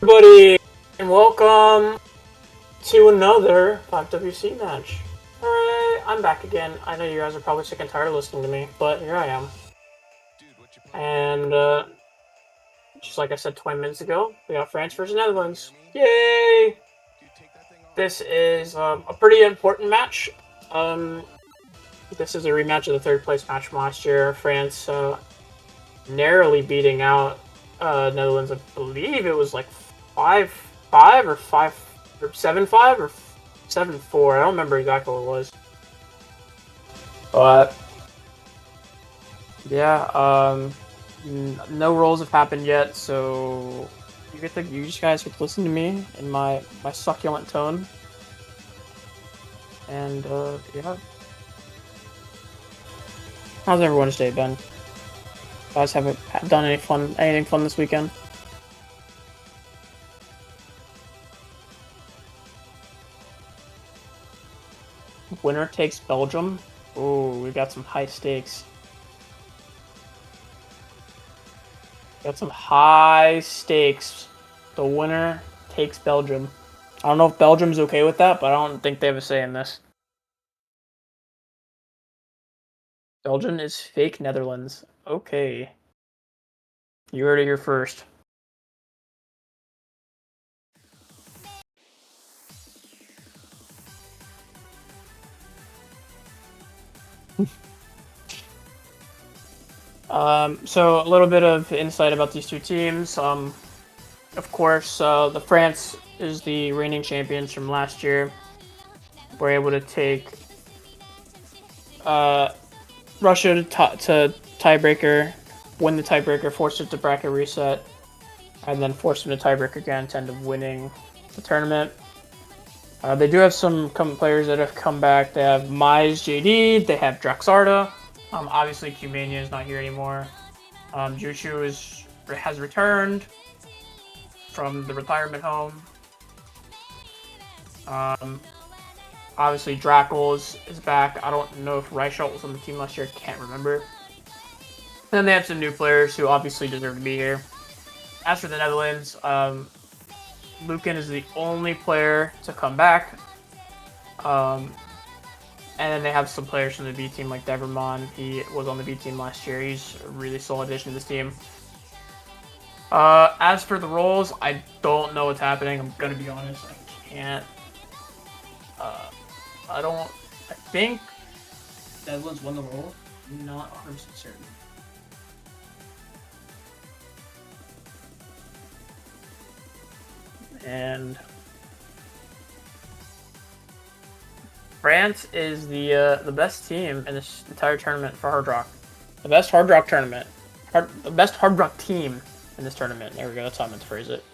Everybody, and welcome to another 5WC match. Alright, I'm back again. I know you guys are probably sick and tired of listening to me, but here I am. And, just like I said 20 minutes ago, we got France versus Netherlands. Yay! This is a pretty important match. This is a rematch of the third place match from last year. France narrowly beating out Netherlands. I believe it was like 5-5 or 7-5 or 7-4. I don't remember exactly what it was. But yeah, no rolls have happened yet, so you guys get to listen to me in my succulent tone. And yeah. How's everyone's day been? You guys haven't done anything fun this weekend? Winner takes Belgium. Ooh, we got some high stakes. Got some high stakes. The winner takes Belgium. I don't know if Belgium's okay with that, but I don't think they have a say in this. Belgium is fake Netherlands. Okay. You heard it here first. So a little bit of insight about these two teams. Of course, the France is the reigning champions from last year. We're able to take Russia to tiebreaker, win the tiebreaker, force it to bracket reset, and then force them to tiebreaker again to end up winning the tournament. They do have some players that have come back. They have Mize JD, they have Draxarda. Obviously, GuNGNiR is not here anymore. Juchu has returned from the retirement home. Obviously, Drackle is back. I don't know if Reichelt was on the team last year. I can't remember. And then they have some new players who obviously deserve to be here. As for the Netherlands, Lucan is the only player to come back. And then they have some players from the B team like Devermon. He was on the B team last year. He's a really solid addition to this team. As for the roles, I don't know what's happening. I'm gonna be honest. I can't. I think Netherlands won the role. I'm not 100% certain. And France is the best team in this entire tournament for Hard Rock. The best Hard Rock tournament. The best Hard Rock team in this tournament. There we go. That's how I meant to phrase it.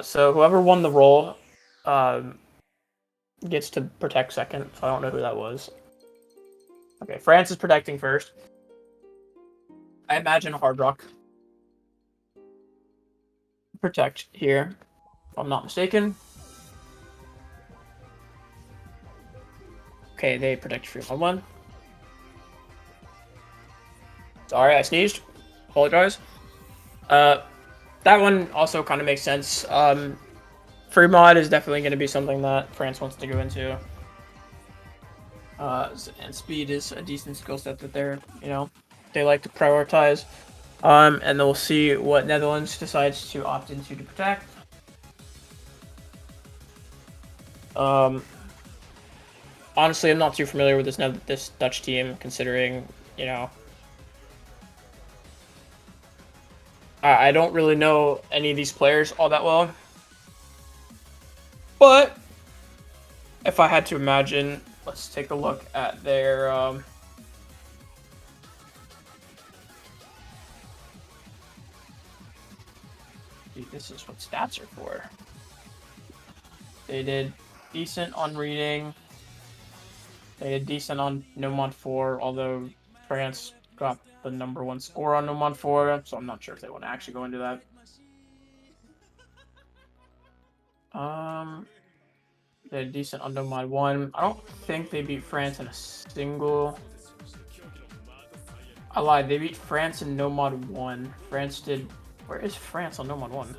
So whoever won the role gets to protect second. So I don't know who that was. Okay, France is protecting first. I imagine Hard Rock protect here, if I'm not mistaken. Okay, they protect 3-1-1. Sorry, I sneezed. Apologize. That one also kind of makes sense. Free mod is definitely going to be something that France wants to go into. And speed is a decent skill set that they like to prioritize. And then we'll see what Netherlands decides to opt into to protect. Honestly, I'm not too familiar with this Dutch team, considering, I don't really know any of these players all that well. But if I had to imagine, let's take a look at their this is what stats are for. They did decent on reading. They did decent on No Mod 4, although France got the #1 score on No Mod 4, so I'm not sure if they want to actually go into that. They did decent on No Mod 1. I don't think they beat France in a single. I lied. They beat France in No Mod 1. France did. Where is France on No Mod 1?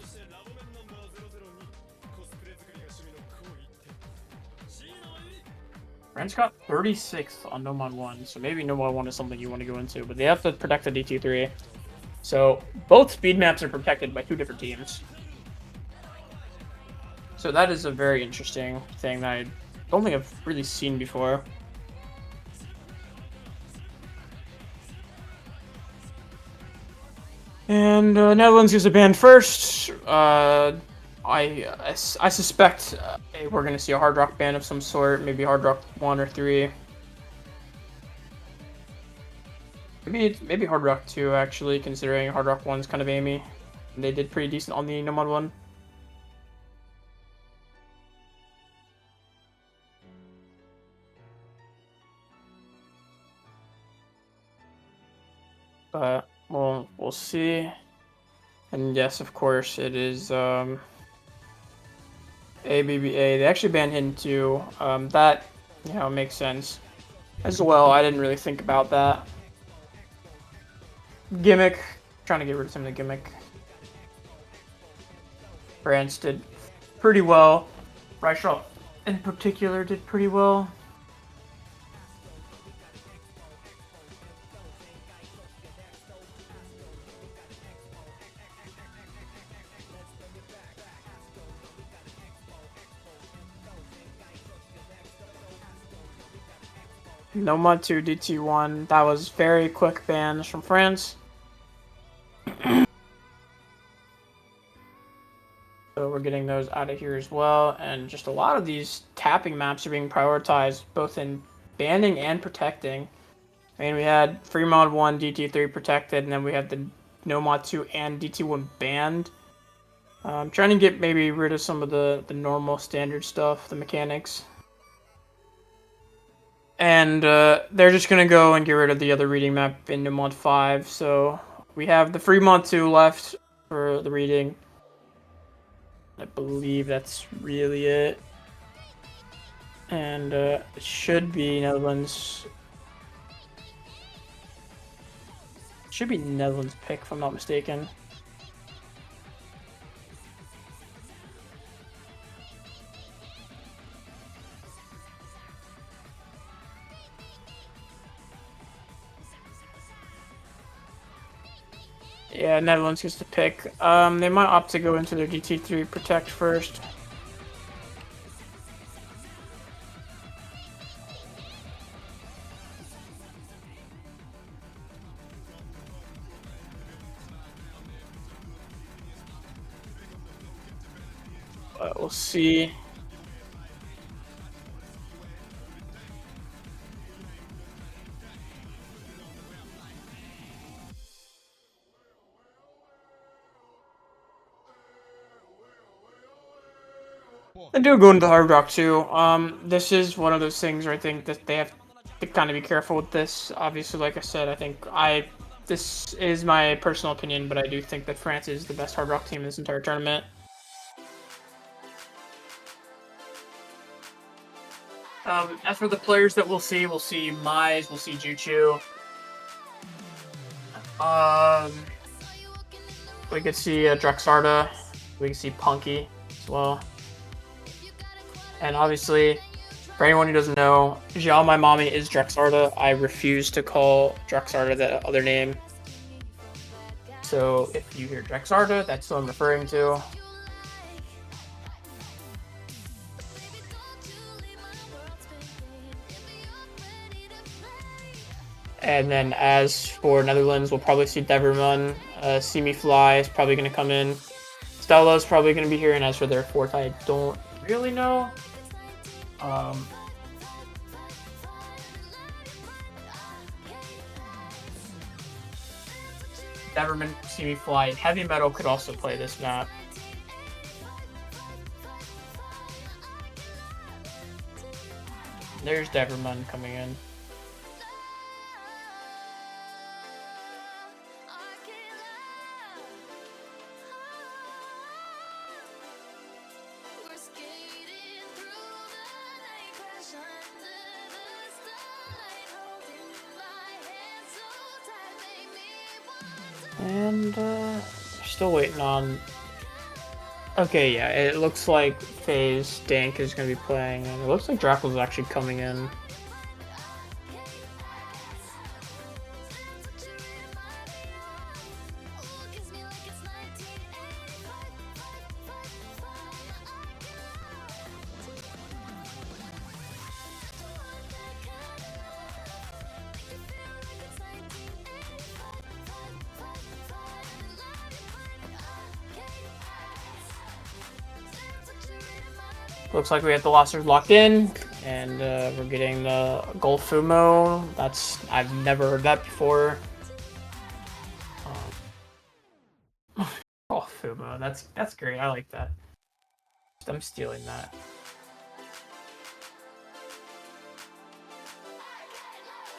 France got 36th on No Mod 1, so maybe No Mod 1 is something you want to go into, but they have to protect the DT3. So both speed maps are protected by two different teams. So that is a very interesting thing that I don't think I've really seen before. And Netherlands gets a ban first. I suspect we're going to see a Hard Rock ban of some sort, maybe Hard Rock 1 or 3. Maybe Hard Rock 2, actually, considering Hard Rock 1's kind of aimy. And they did pretty decent on the No Mod 1. But we'll see. And yes, of course, it is ABBA. They actually banned him too. That, you know, makes sense as well. I didn't really think about that. Gimmick, trying to get rid of some of the gimmick. France did pretty well. Reichel in particular did pretty well. No Mod 2, DT1. That was very quick bans from France. So we're getting those out of here as well. And just a lot of these tapping maps are being prioritized, both in banning and protecting. I mean, we had Free Mod 1, DT3 protected, and then we had the No Mod 2 and DT1 banned. Trying to get maybe rid of some of the normal standard stuff, the mechanics. And they're just going to go and get rid of the other reading map in Mod 5. So we have the Free Mod 2 left for the reading. I believe that's really it. And it should be Netherlands. It should be Netherlands pick, if I'm not mistaken. Yeah, Netherlands gets to pick. They might opt to go into their DT3 protect first. But we'll see. I do go into Hard Rock too. This is one of those things where I think that they have to kind of be careful with this. Obviously, like I said, I think this is my personal opinion, but I do think that France is the best Hard Rock team in this entire tournament. As for the players that we'll see Mize, we'll see Juchu. We could see Drexarda. We can see Punky as well. And obviously, for anyone who doesn't know, Xiao My Mommy is Drexarda. I refuse to call Drexarda that other name. So if you hear Drexarda, that's who I'm referring to. And then as for Netherlands, we'll probably see Deverman. See Me Fly is probably going to come in. Stella is probably going to be here. And as for their fourth, I don't really know. Deverman, See Me Fly, and Heavy Metal could also play this map. There's Deverman coming in. And still waiting on. Okay, yeah, it looks like FaZe Dank is going to be playing, and it looks like Draco's actually coming in. Looks like we have the Losters locked in, and we're getting the Golfumo. I've never heard that before. Golfumo, that's great. I like that. I'm stealing that.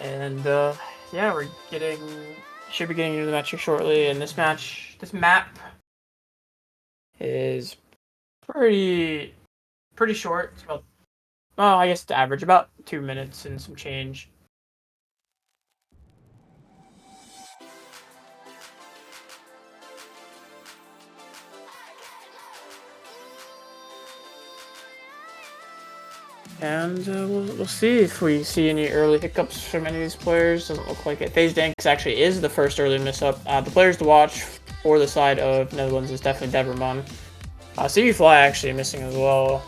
And yeah, should be getting into the match here shortly. And this map is pretty short. It's about, well, I guess the average about 2 minutes and some change. And we'll see if we see any early hiccups from any of these players. Doesn't look like it. FaZe Danks actually is the first early miss-up. The players to watch for the side of Netherlands is definitely Devermon. CV Fly actually missing as well.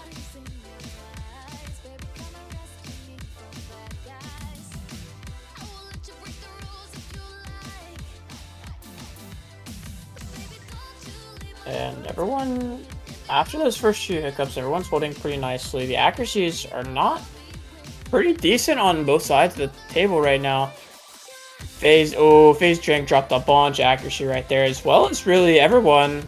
And everyone, after those first few hiccups, everyone's holding pretty nicely. The accuracies are not pretty decent on both sides of the table right now. FaZe Drink dropped a bunch of accuracy right there, as well as really everyone.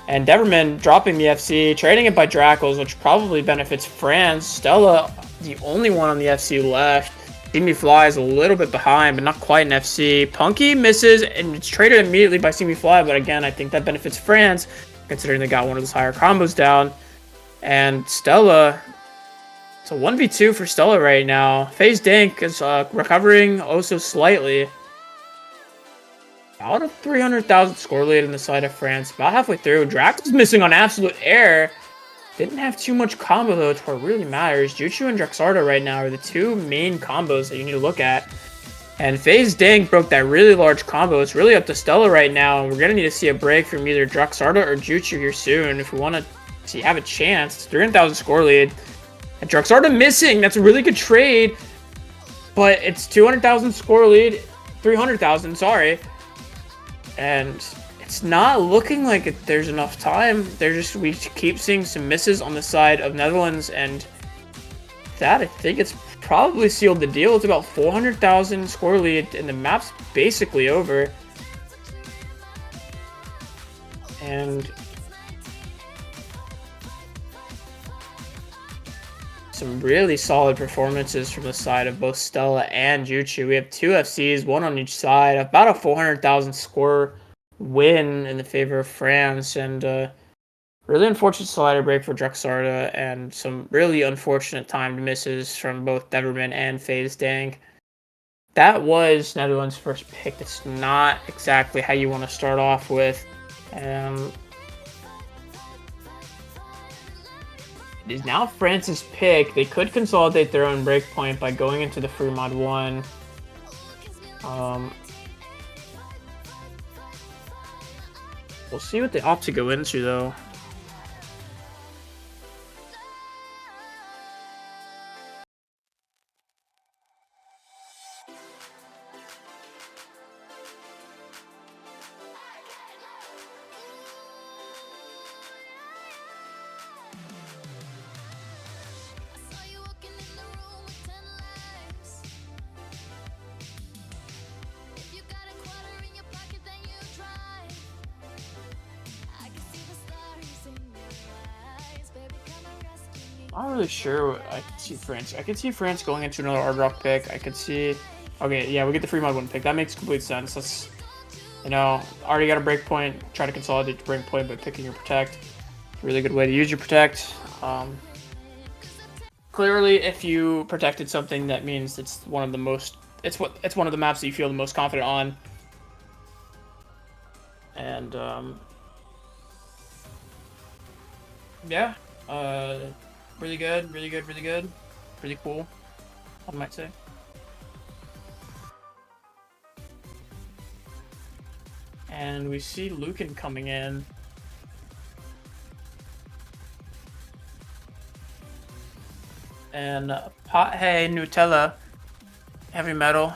And Deverman dropping the FC, trading it by Drackles, which probably benefits France. Stella, the only one on the FC left. Simi Fly is a little bit behind, but not quite an FC. Punky misses, and it's traded immediately by Simi Fly, but again, I think that benefits France, considering they got one of those higher combos down. And Stella, it's a 1v2 for Stella right now. FaZe Dank is recovering oh so slightly. Out of 300,000 score lead in the side of France. About halfway through. Drax is missing on absolute air. Didn't have too much combo though, to where it really matters. Juchu and Drexarda right now are the two main combos that you need to look at. And FaZe Dank broke that really large combo. It's really up to Stella right now. And we're going to need to see a break from either Drexarda or Juchu here soon if we want to have a chance. It's 300,000 score lead. And Drexarda missing. That's a really good trade. But it's 200,000 score lead. 300,000, sorry. And it's not looking like there's enough time. We keep seeing some misses on the side of Netherlands, and that, I think, it's probably sealed the deal. It's about 400,000 score lead, and the map's basically over. And some really solid performances from the side of both Stella and Juchu. We have two FCs, one on each side, about a 400,000 score win in the favor of France, and really unfortunate slider break for Drexarda, and some really unfortunate timed misses from both Deverman and FaZe Dank. That was Netherlands' first pick. That's not exactly how you want to start off with. It is now France's pick. They could consolidate their own breakpoint by going into the free mod 1. We'll see what they opt to go into, though. Not really sure what I can see France. I can see France going into another Hard Rock pick. I could see... Okay, yeah, we get the free mod 1 pick. That makes complete sense. That's, you know, already got a breakpoint. Try to consolidate the breakpoint by picking your Protect. Really good way to use your Protect. Clearly, if you protected something, that means it's one of the most... It's one of the maps that you feel the most confident on. And, yeah. Really good, really good, really good. Pretty cool, I might say. And we see Lucan coming in. And Pot Hey Nutella, Heavy Metal.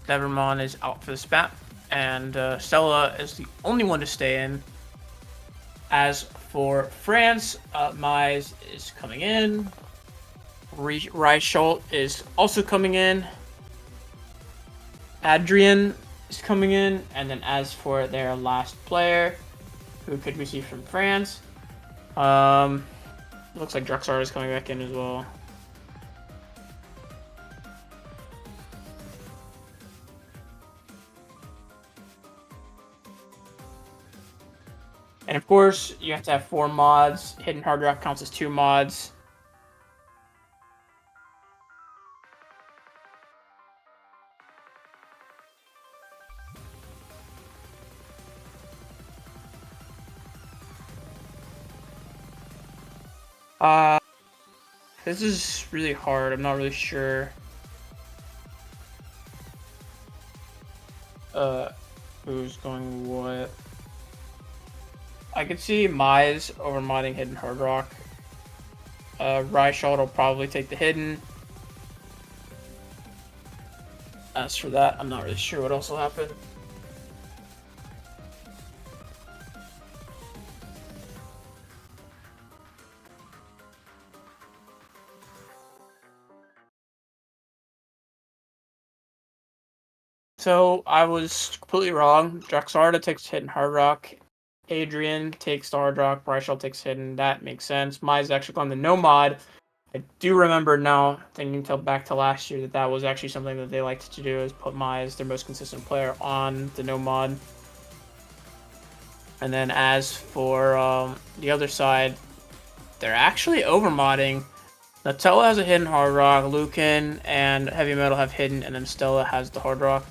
Devermon is out for the spat. And Stella is the only one to stay in. As for France, Mize is coming in. Reichelt is also coming in. Aetherian is coming in. And then as for their last player, who could we see from France? Looks like Druxar is coming back in as well. And of course, you have to have 4 mods. Hidden Hard Rock counts as 2 mods. This is really hard. I'm not really sure. Who's going what? I could see Mize overmodding Hidden Hard Rock. Reichelt will probably take the Hidden. As for that, I'm not really sure what else will happen. So I was completely wrong. Druxarda takes Hidden Hard Rock. Aetherian takes the Hard Rock. Reichelt takes Hidden. That makes sense. Mize actually on the no mod. I do remember now, thinking back to last year, that was actually something that they liked to do, is put Mize, their most consistent player, on the no mod. And then as for the other side, they're actually overmodding. Nutella has a Hidden Hard Rock, Lucan and Heavy Metal have Hidden, and then Stella has the Hard Rock.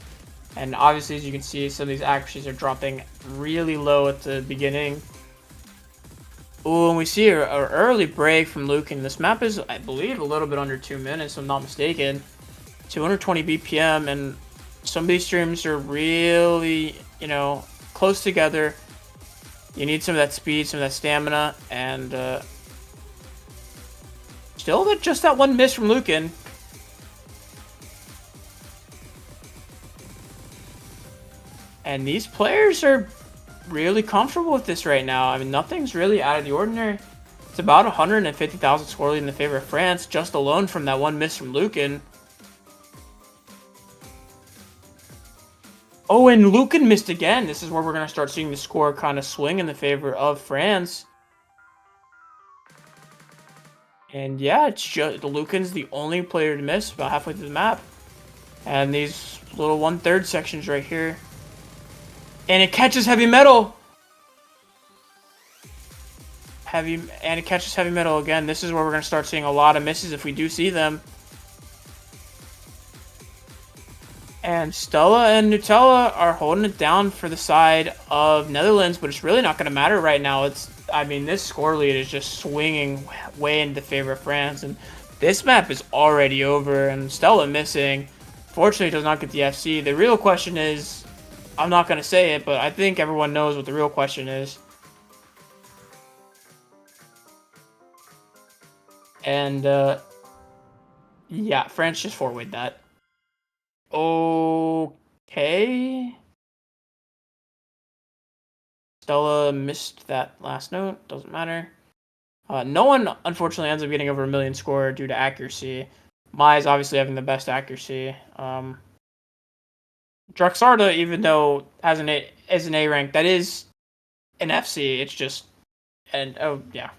And obviously, as you can see, some of these accuracies are dropping really low at the beginning. Ooh, and we see an early break from Lucan. This map is, I believe, a little bit under 2 minutes, if I'm not mistaken. 220 BPM, and some of these streams are really, you know, close together. You need some of that speed, some of that stamina, and still just that one miss from Lucan. And these players are really comfortable with this right now. I mean, nothing's really out of the ordinary. It's about 150,000 score lead in the favor of France, just alone from that one miss from Lucan. Oh, and Lucan missed again. This is where we're going to start seeing the score kind of swing in the favor of France. And yeah, it's just Lucan's the only player to miss about halfway through the map. And these little 1/3 sections right here. And it catches Heavy Metal. And it catches Heavy Metal again. This is where we're going to start seeing a lot of misses if we do see them. And Stella and Nutella are holding it down for the side of Netherlands, but it's really not going to matter right now. I mean, this score lead is just swinging way in the favor of France, and this map is already over, and Stella missing. Fortunately, does not get the FC. The real question is, I'm not going to say it, but I think everyone knows what the real question is. And, yeah, France just 4-wayed that. Okay. Stella missed that last note. Doesn't matter. No one, unfortunately, ends up getting over 1 million score due to accuracy. Mize obviously having the best accuracy. Druxarda, even though has is an A rank, that is an FC. It's just, and oh yeah.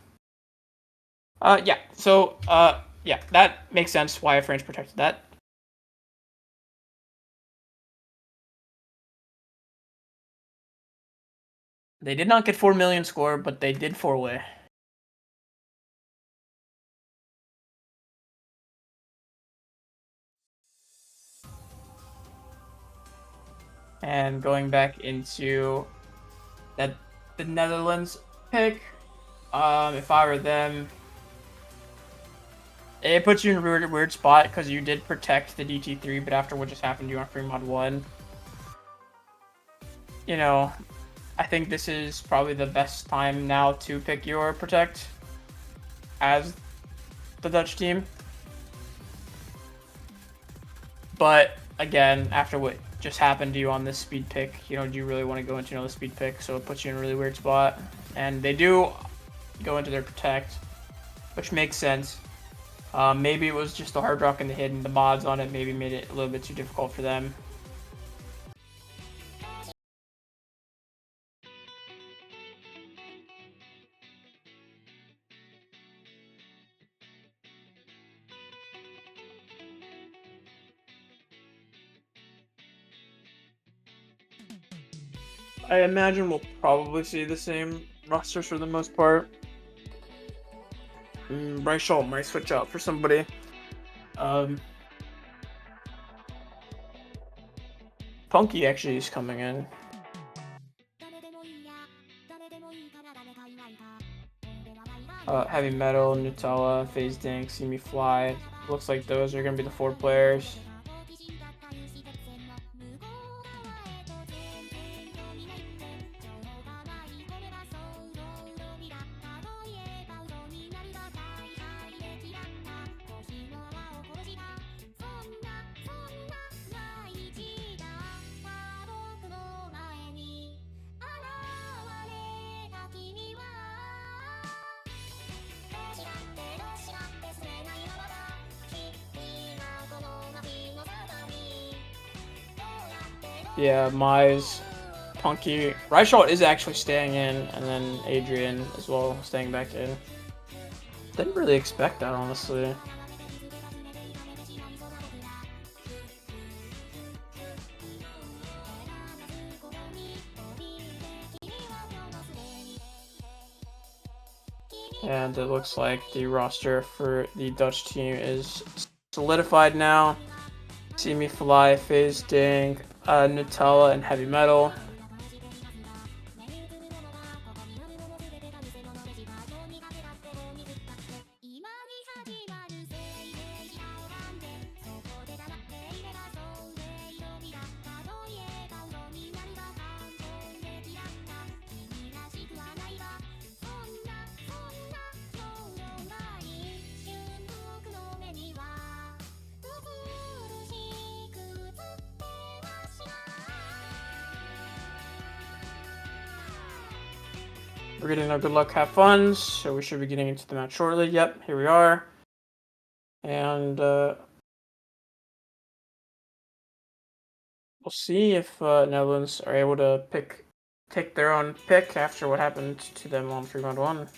Yeah. So yeah, that makes sense why France protected that. They did not get 4 million score, but they did 4-way. And going back into the Netherlands pick, if I were them, it puts you in a weird spot because you did protect the DT3, but after what just happened, you on free mod 1. You know, I think this is probably the best time now to pick your protect as the Dutch team. But again, after what just happened to you on this speed pick, you know, do you really want to go into another speed pick? So it puts you in a really weird spot. And they do go into their protect, which makes sense. Maybe it was just the hard rock and the hidden. The mods on it maybe made it a little bit too difficult for them. I imagine we'll probably see the same rosters for the most part. Bryce Shaw might switch out for somebody. Punky actually is coming in. Heavy Metal, Nutella, Phase Dink, See Me Fly. Looks like those are going to be the 4 players. Yeah, Mize, Punky. Reichelt is actually staying in, and then Adrian as well staying back in. Didn't really expect that, honestly. And it looks like the roster for the Dutch team is solidified now. See Me Fly, Phase Dink, Nutella, and Heavy Metal. We're getting our good luck, have fun, so we should be getting into the match shortly. Yep, here we are. And we'll see if Netherlands are able to take their own pick after what happened to them on 3-1.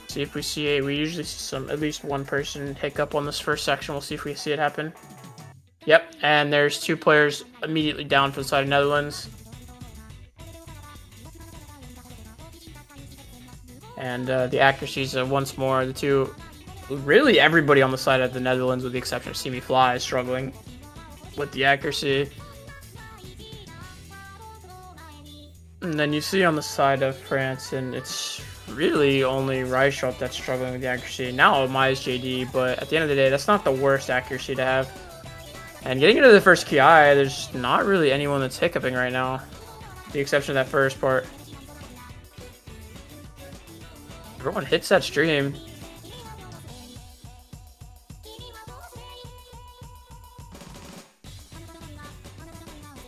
See if we see we usually see at least one person hiccup on this first section. We'll see if we see it happen. Yep, and there's 2 players immediately down for the side of Netherlands. And the accuracies are once more the 2. Really, everybody on the side of the Netherlands, with the exception of See Me Fly, is struggling with the accuracy. And then you see on the side of France, and it's really only Reichelt that's struggling with the accuracy. Now Mize JD, but at the end of the day, that's not the worst accuracy to have. And getting into the first Ki, there's not really anyone that's hiccuping right now, with the exception of that first part. Everyone hits that stream.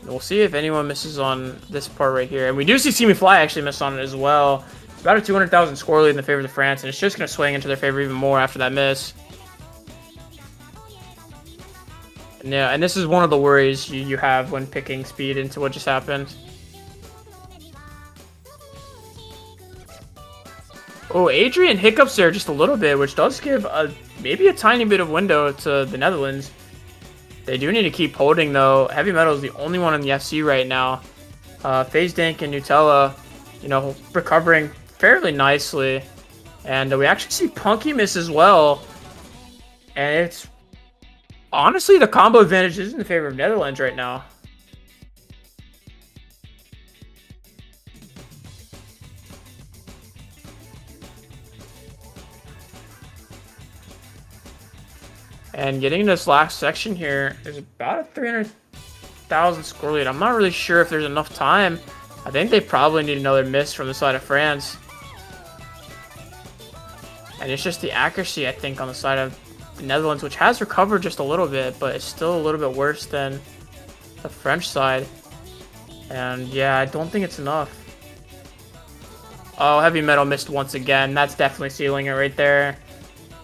We'll see if anyone misses on this part right here. And we do see Me Fly actually miss on it as well. It's about a 200,000 score lead in the favor of France, and it's just going to swing into their favor even more after that miss. Yeah, and this is one of the worries you have when picking speed into what just happened. Oh, Adrian hiccups there just a little bit, which does give maybe a tiny bit of window to the Netherlands. They do need to keep holding, though. Heavy Metal is the only one in the FC right now. Phase Dink and Nutella, recovering fairly nicely. And we actually see Punky miss as well. And it's... honestly, the combo advantage is in the favor of Netherlands right now. And getting into this last section here, there's about a 300,000 score lead. I'm not really sure if there's enough time. I think they probably need another miss from the side of France. And it's just the accuracy, I think, on the side of the Netherlands, which has recovered just a little bit, but it's still a little bit worse than the French side. And yeah, I don't think it's enough. Oh, Heavy Metal missed once again. That's definitely sealing it right there.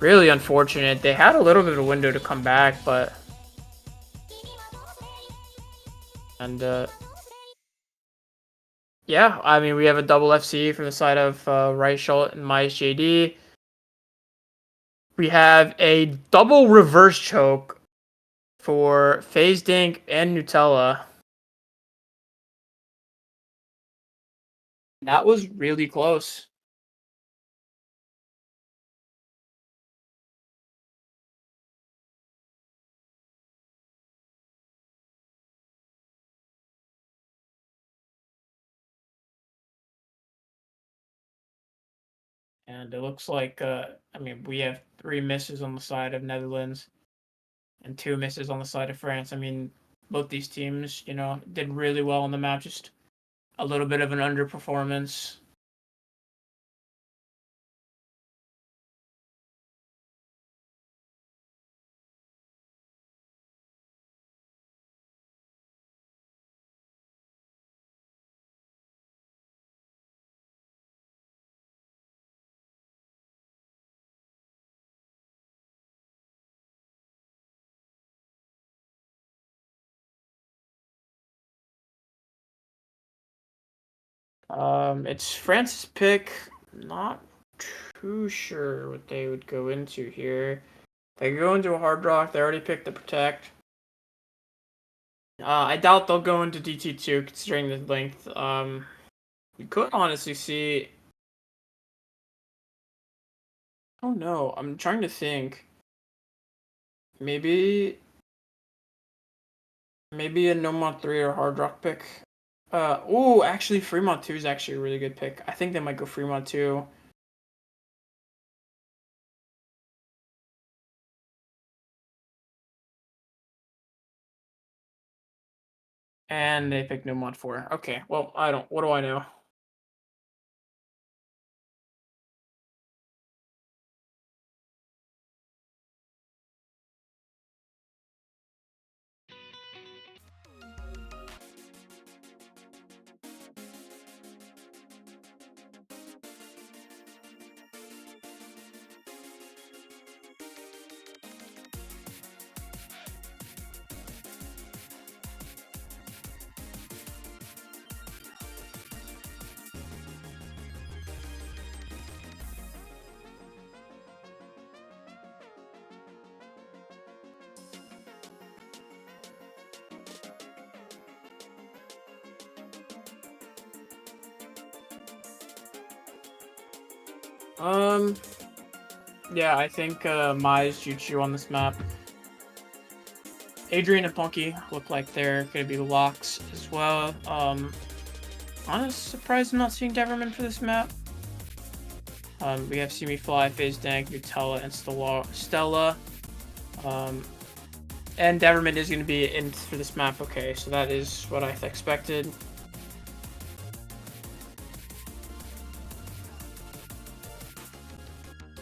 Really unfortunate. They had a little bit of a window to come back, but... And, yeah, I mean, we have a double FC from the side of Reichelt and Mice JD. We have a double reverse choke for FaZe Dink and Nutella. That was really close. And it looks like, I mean, we have 3 misses on the side of Netherlands and 2 misses on the side of France. I mean, both these teams, you know, did really well on the map, just a little bit of an underperformance. It's France's pick. Not too sure what they would go into here. They go into a hard rock. They already picked the protect. I doubt they'll go into DT2 considering the length. You could honestly see. Oh no, I'm trying to think. Maybe a Nomad 3 or hard rock pick. Oh, actually Fremont 2 is actually a really good pick. I think they might go Fremont 2. And they pick Nomad 4. Okay, well, what do I know? Yeah, I think Mai's Juju on this map. Adrian and Punky look like they're gonna be locks as well. I'm surprised I'm not seeing Deverman for this map. We have See Me Fly, FaZe Dank, Nutella, and Stella. And Deverman is going to be in for this map. Okay, so that is what I expected.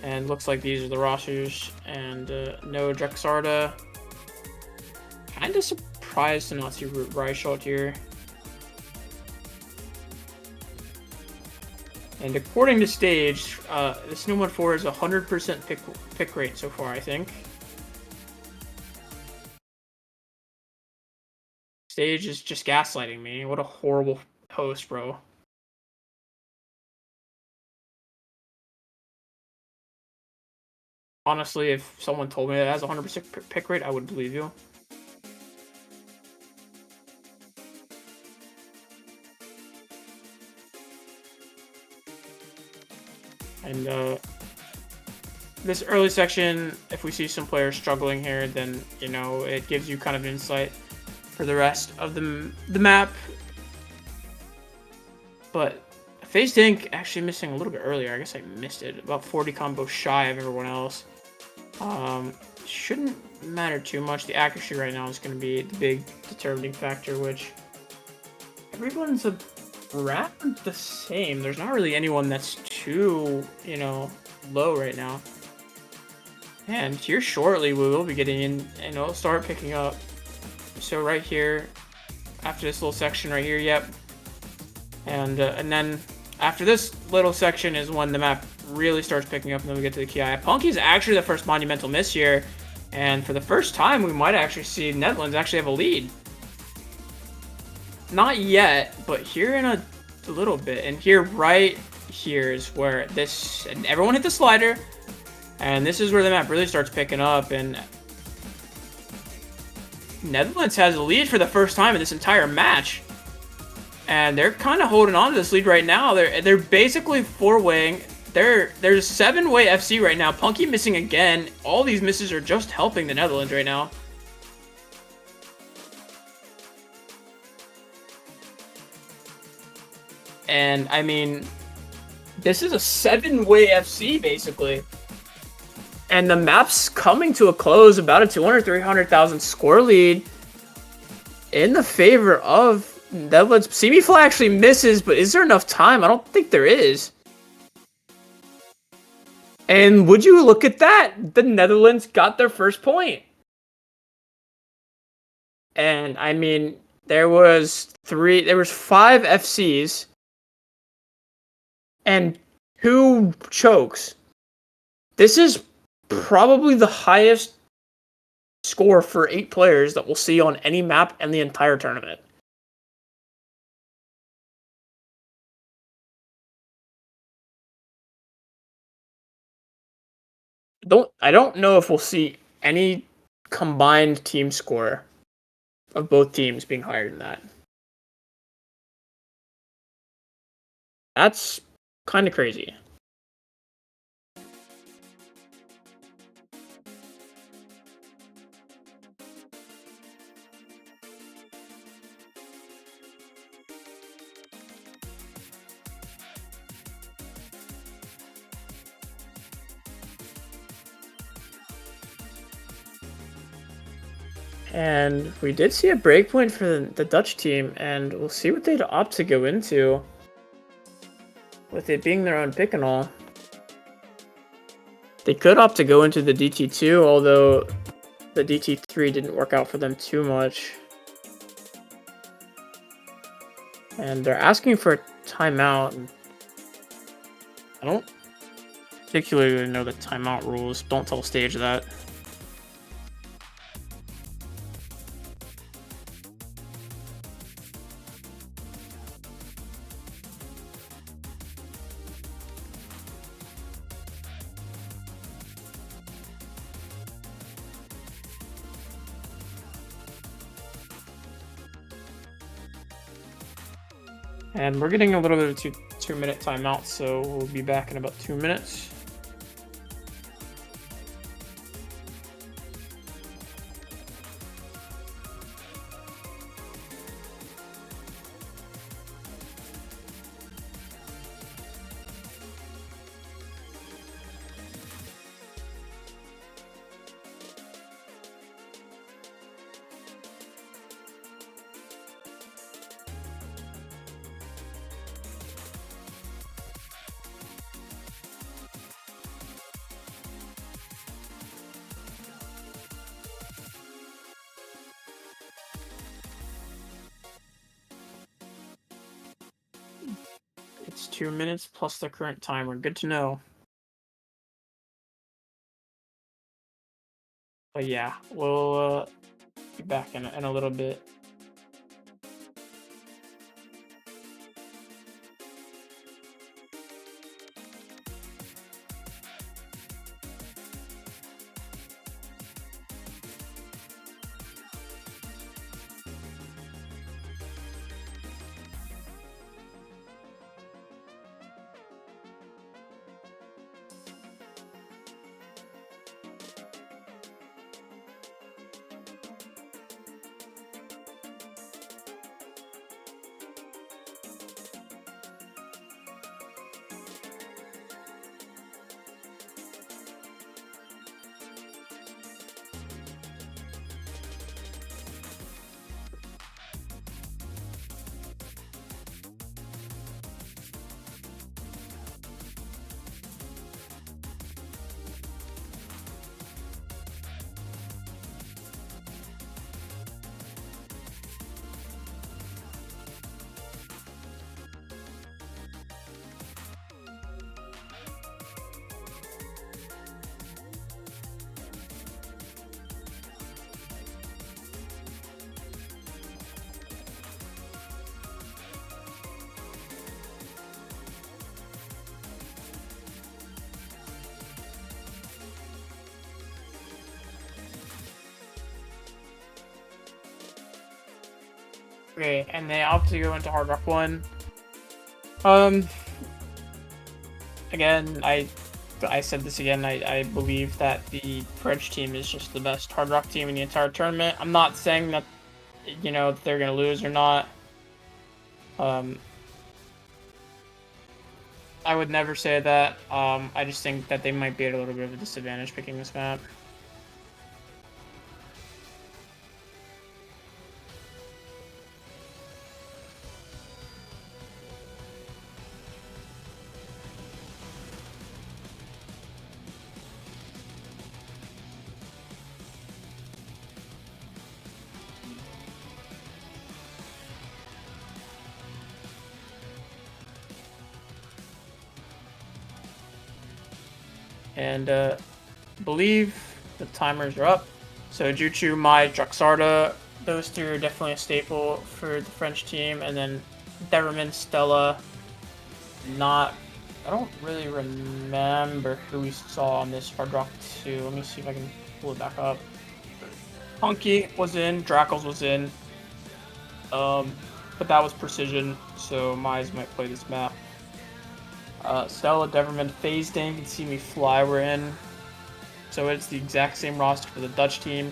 And looks like these are the rosters. And no Drexarda. Kind of surprised to not see Reichelt here. And according to Stage, this new 4 is 100% pick rate so far, I think. Stage is just gaslighting me. What a horrible host, bro. Honestly, if someone told me that it has 100% pick rate, I would believe you. And this early section, if we see some players struggling here, then, you know, it gives you kind of insight for the rest of the map. But FaZe Dink actually missing a little bit earlier. I guess I missed it. About 40 combos shy of everyone else. Shouldn't matter too much. The accuracy right now is going to be the big determining factor, which everyone's around the same. There's not really anyone that's too, you know, low right now. And here shortly, we will be getting in, and it'll start picking up. So right here, after this little section right here, yep. And then after this little section is when the map really starts picking up, and then we get to the Ki. Punky is actually the first monumental miss here, and for the first time, we might actually see Netherlands actually have a lead. Not yet, but here in a little bit, and here right here is where this, and everyone hit the slider, and this is where the map really starts picking up, and Netherlands has a lead for the first time in this entire match. And they're kind of holding on to this lead right now. They're basically 4-waying. There's 7-way FC right now. Punky missing again. All these misses are just helping the Netherlands right now. And, I mean, this is a 7-way FC, basically. And the map's coming to a close, about a 200,000-300,000 score lead in the favor of Netherlands. Semifly actually misses, but is there enough time? I don't think there is. And would you look at that? The Netherlands got their first point. And, I mean, there was 5 FCs and 2 chokes. This is probably the highest score for 8 players that we'll see on any map in the entire tournament. I don't know if we'll see any combined team score of both teams being higher than that. That's kind of crazy. And we did see a breakpoint for the Dutch team, and we'll see what they'd opt to go into, with it being their own pick and all. They could opt to go into the DT2, although the DT3 didn't work out for them too much. And they're asking for a timeout. I don't particularly know the timeout rules. Don't tell Stage that. And we're getting a little bit of a 2-minute timeout, so we'll be back in about 2 minutes. It's 2 minutes plus the current timer. Good to know. But yeah, we'll be back in a little bit. Okay, and they opt to go into Hard Rock 1. Again, I said this again, I believe that the French team is just the best Hard Rock team in the entire tournament. I'm not saying that, you know, they're gonna lose or not. I would never say that. I just think that they might be at a little bit of a disadvantage picking this map. And believe the timers are up. So Juchu, Mai, Draxarda, those three are definitely a staple for the French team. And then Deverman, Stella, I don't really remember who we saw on this Hard Rock 2. Let me see if I can pull it back up. Punky was in, Drackles was in. But that was Precision, so Mize might play this map. Stella, Deverman, FaZe Dank, and See Me Fly were in. So it's the exact same roster for the Dutch team.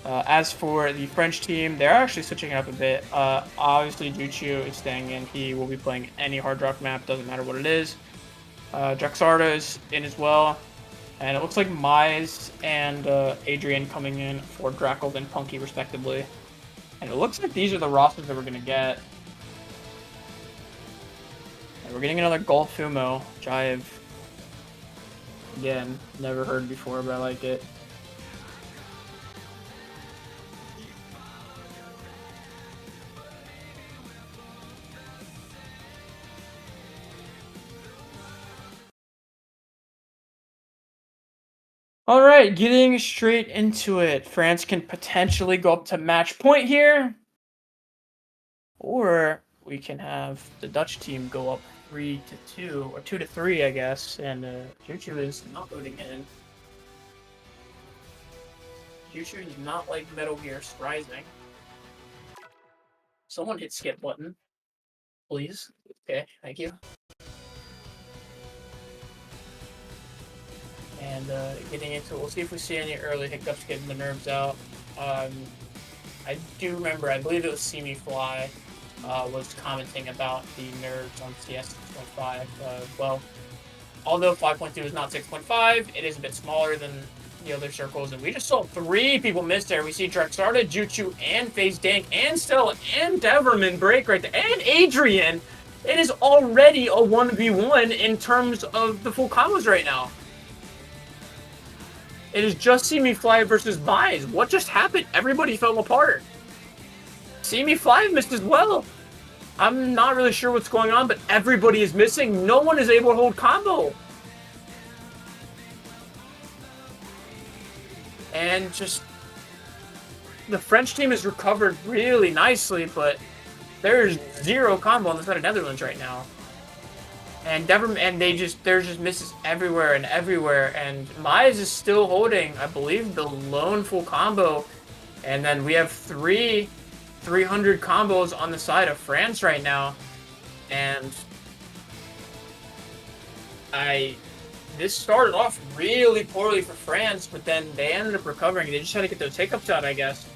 As for the French team, they're actually switching it up a bit. Obviously, Juchu is staying in. He will be playing any Hard Rock map, doesn't matter what it is. Draxarda is in as well. And it looks like Mize and Adrian coming in for Drackle and Punky, respectively. And it looks like these are the rosters that we're going to get. And we're getting another Golf Fumo, which I have, again, never heard before, but I like it. All right, getting straight into it. France can potentially go up to match point here. Or we can have the Dutch team go up 3-2, or 2-3, I guess. And Juchu is not voting in. Juchu does not like Metal Gear Rising. Someone hit skip button. Please. Okay, thank you. And getting into it, we'll see if we see any early hiccups getting the nerves out. I do remember, I believe it was See Me Fly, was commenting about the nerves on CS 6.5. Well, although 5.2 is not 6.5, it is a bit smaller than the other circles, and we just saw 3 people miss there. We see Draxarda, Juchu, and FaZe Dank, and Stella, and Deverman break right there, and Adrian. It is already a 1v1 in terms of the full combos right now. It is just See Me Fly versus Mize. What just happened? Everybody fell apart. See Me Fly missed as well. I'm not really sure what's going on, but everybody is missing. No one is able to hold combo. And just... the French team has recovered really nicely, but there's 0 combo on the side of Netherlands right now. And there's just misses everywhere, and Mize is still holding, I believe, the lone full combo. And then we have 300 combos on the side of France right now. And this started off really poorly for France, but then they ended up recovering. They just had to get those hiccups out, I guess.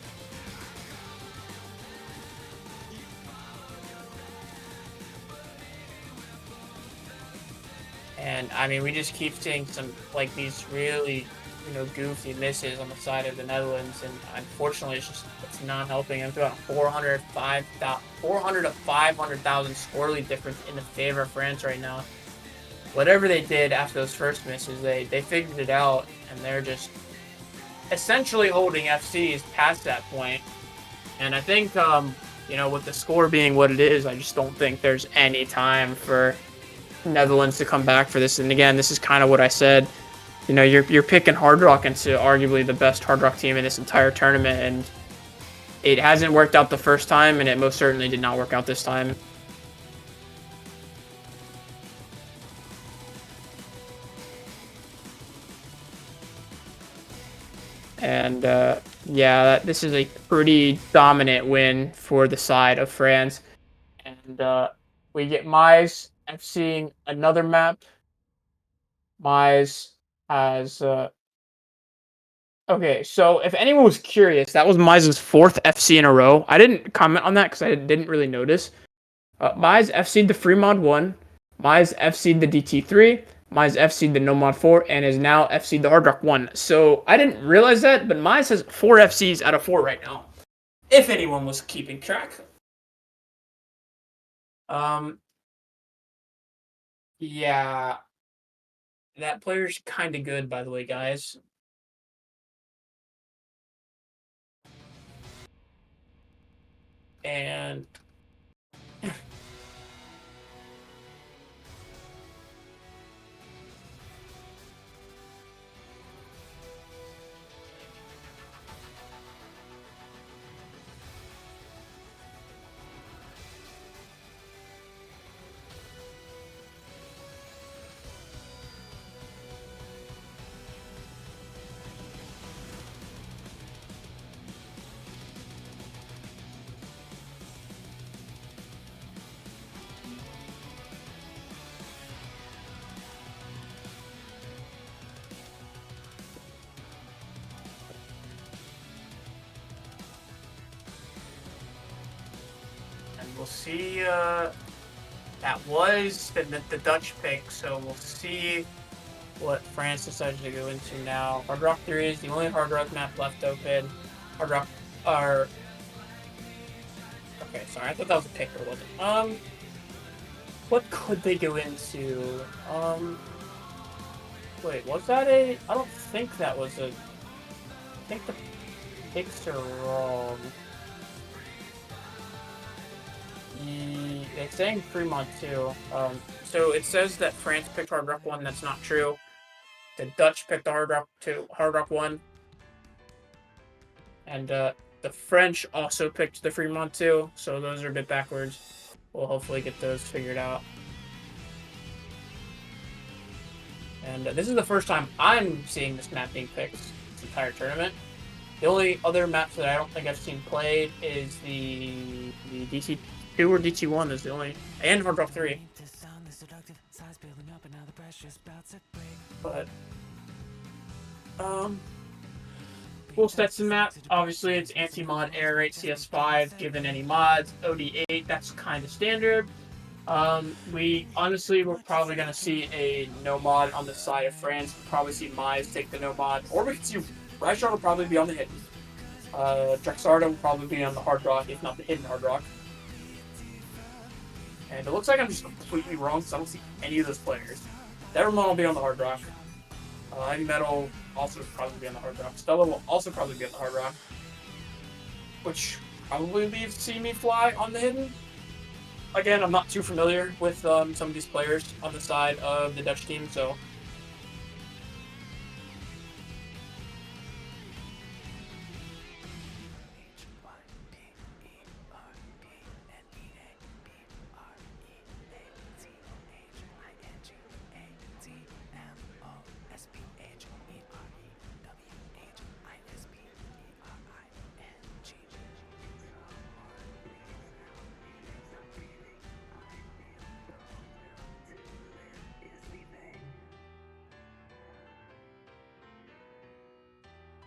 And, I mean, we just keep seeing some, like, these really, you know, goofy misses on the side of the Netherlands. And, unfortunately, it's not helping. I'm about 400 to 500,000 scorely difference in the favor of France right now. Whatever they did after those first misses, they figured it out. And they're just essentially holding FCs past that point. And I think, you know, with the score being what it is, I just don't think there's any time for Netherlands to come back for this. And again, this is kind of what I said. You know, you're picking Hard Rock into arguably the best Hard Rock team in this entire tournament, and it hasn't worked out the first time, and it most certainly did not work out this time. And Yeah, this is a pretty dominant win for the side of France. And we get Mize FCing another map. Mize has... Okay, so if anyone was curious, that was Mize's 4th FC in a row. I didn't comment on that because I didn't really notice. Mize FC'd the free mod 1. Mize FC'd the DT3. Mize FC'd the no mod 4 and is now FC'd the Hard Rock 1. So I didn't realize that, but Mize has 4 FCs out of 4 right now. If anyone was keeping track. Yeah. That player's kind of good, by the way, guys. And we'll see. That was the Dutch pick, so we'll see what France decides to go into now. Hard Rock 3 is the only Hard Rock map left open. Hard Rock are... Okay, sorry, I thought that was a pick, or wasn't. What could they go into? Wait, was that a... I don't think that was a... I think the picks are wrong. It's saying Fremont too. So it says that France picked Hard Rock 1. That's not true. The Dutch picked the Hard Rock 1. And the French also picked the Fremont 2. So those are a bit backwards. We'll hopefully get those figured out. And this is the first time I'm seeing this map being picked this entire tournament. The only other maps that I don't think I've seen played is the DC2 or DT1 is the only, and Hard Rock 3. But full Stetson map, obviously it's anti-mod air rate CS5 given any mods, OD8, that's kind of standard. We're probably gonna see a no mod on the side of France. We'll probably see Mize take the no mod, or we could see Rashard will probably be on the hidden. Drexardo will probably be on the Hard Rock, if not the hidden Hard Rock. And it looks like I'm just completely wrong, so I don't see any of those players. Devermon will be on the Hard Rock. Heavy Metal also probably be on the Hard Rock. Stella will also probably be on the Hard Rock. Which probably leaves See Me Fly on the hidden. Again, I'm not too familiar with some of these players on the side of the Dutch team, so...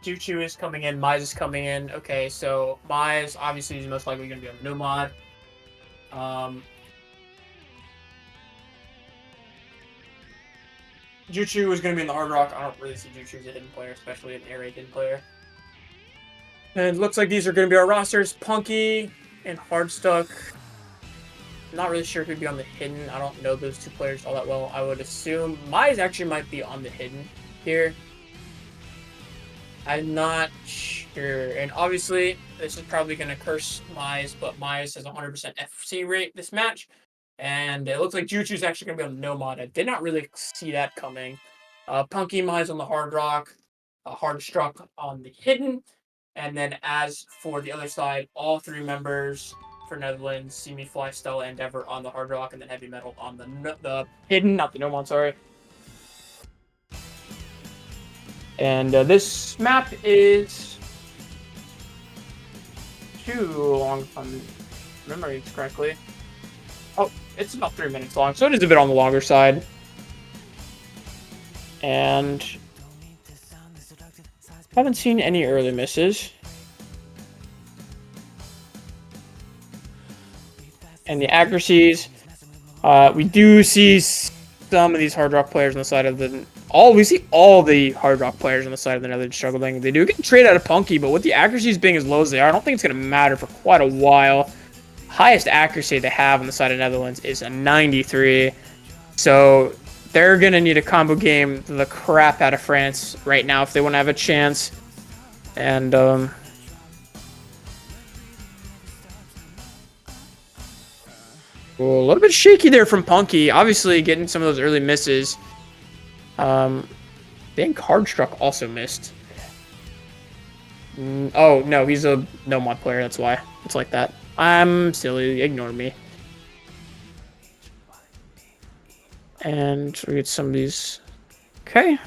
Juchu is coming in, Mize is coming in. Okay, so Mize obviously is most likely going to be on the no mod. Juchu is going to be in the Hard Rock. I don't really see Juchu as a hidden player, especially an air raid hidden player. And it looks like these are going to be our rosters. Punky and Hardstuck. Not really sure who'd be on the hidden. I don't know those two players all that well. I would assume Mize actually might be on the hidden here. I'm not sure. And obviously, this is probably going to curse Mize, but Mize has 100% FC rate this match. And it looks like Juchu's actually going to be on no mod. I did not really see that coming. Punky Mize on the Hard Rock, Hardstruck on the hidden. And then as for the other side, all 3 members for Netherlands, See Me Fly, Stella, and Endeavor on the Hard Rock, and then Heavy Metal on the hidden, not the no mod, sorry. And this map is too long if I'm remembering correctly. Oh, it's about 3 minutes long, so it is a bit on the longer side. And haven't seen any early misses. And the accuracies, we do see some of these Hard Rock players on the side of the... We see all the Hard Rock players on the side of the Netherlands struggling. They do get trade out of Punky, but with the accuracies being as low as they are, I don't think it's going to matter for quite a while. Highest accuracy they have on the side of Netherlands is a 93. So they're going to need a combo game the crap out of France right now if they want to have a chance. And, a little bit shaky there from Punky. Obviously, getting some of those early misses. I think Hardstruck also missed. Oh, no, he's a no-mod player. That's why it's like that. I'm silly. Ignore me. And we get some of these. Okay.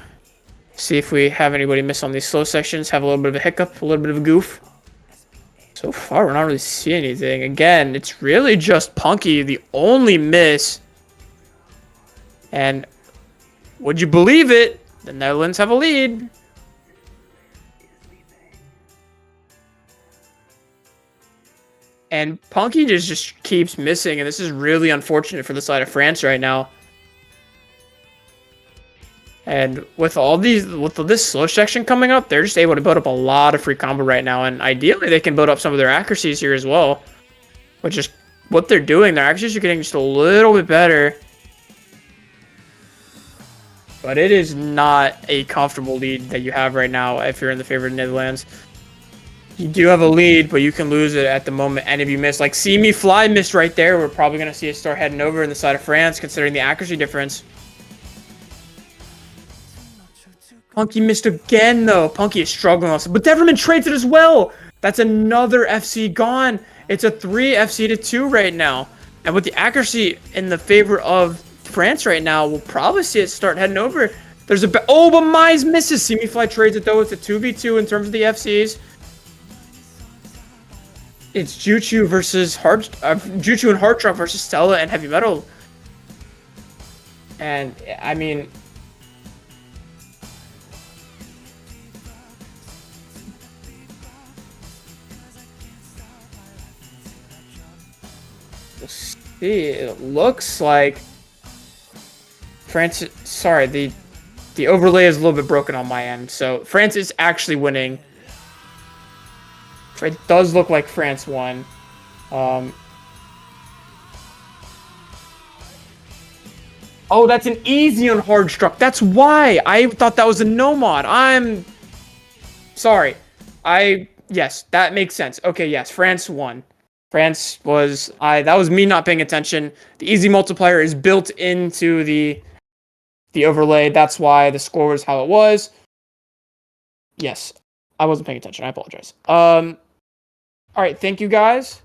See if we have anybody miss on these slow sections. Have a little bit of a hiccup, a little bit of a goof. So far, we're not really seeing anything. Again, it's really just Punky, the only miss. And would you believe it? The Netherlands have a lead. And Punky just keeps missing, and this is really unfortunate for the side of France right now. And with this slow section coming up, they're just able to build up a lot of free combo right now. And ideally, they can build up some of their accuracies here as well. Which is what they're doing. Their accuracies are getting just a little bit better. But it is not a comfortable lead that you have right now if you're in the favor of the Netherlands. You do have a lead, but you can lose it at the moment. And if you miss, like See Me Fly missed right there, we're probably going to see it start heading over in the side of France, considering the accuracy difference. Punky missed again, though. Punky is struggling also. But Deverman trades it as well. That's another FC gone. It's a 3 FC to 2 right now. And with the accuracy in the favor of France right now, we'll probably see it start heading over. There's a... Oh, but Mize misses. See Me Fly trades it, though. It's a 2v2 in terms of the FCs. It's Juchu versus Juchu and Hardrock versus Stella and Heavy Metal. And, I mean... We'll see. It looks like France. Sorry, the overlay is a little bit broken on my end. So France is actually winning. It does look like France won. Oh, that's an easy on Hardstruck. That's why I thought that was a no mod. I'm sorry. Yes, that makes sense. Okay, yes, France won. France was... that was me not paying attention. The easy multiplier is built into the overlay. That's why the score was how it was. Yes, I wasn't paying attention. I apologize. All right, thank you guys.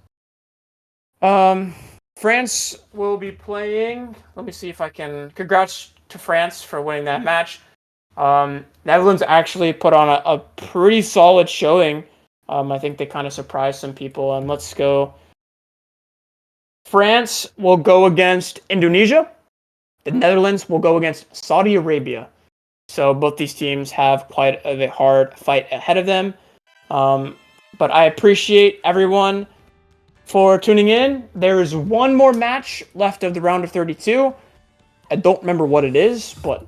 France will be playing... Let me see if I can... Congrats to France for winning that match. Netherlands actually put on a pretty solid showing. I think they kind of surprised some people. And let's go. France will go against Indonesia. The Netherlands will go against Saudi Arabia. So both these teams have quite a hard fight ahead of them. But I appreciate everyone for tuning in. There is one more match left of the round of 32. I don't remember what it is, but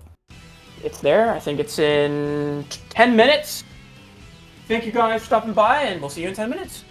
it's there. I think it's in 10 minutes. Thank you guys for stopping by, and we'll see you in 10 minutes.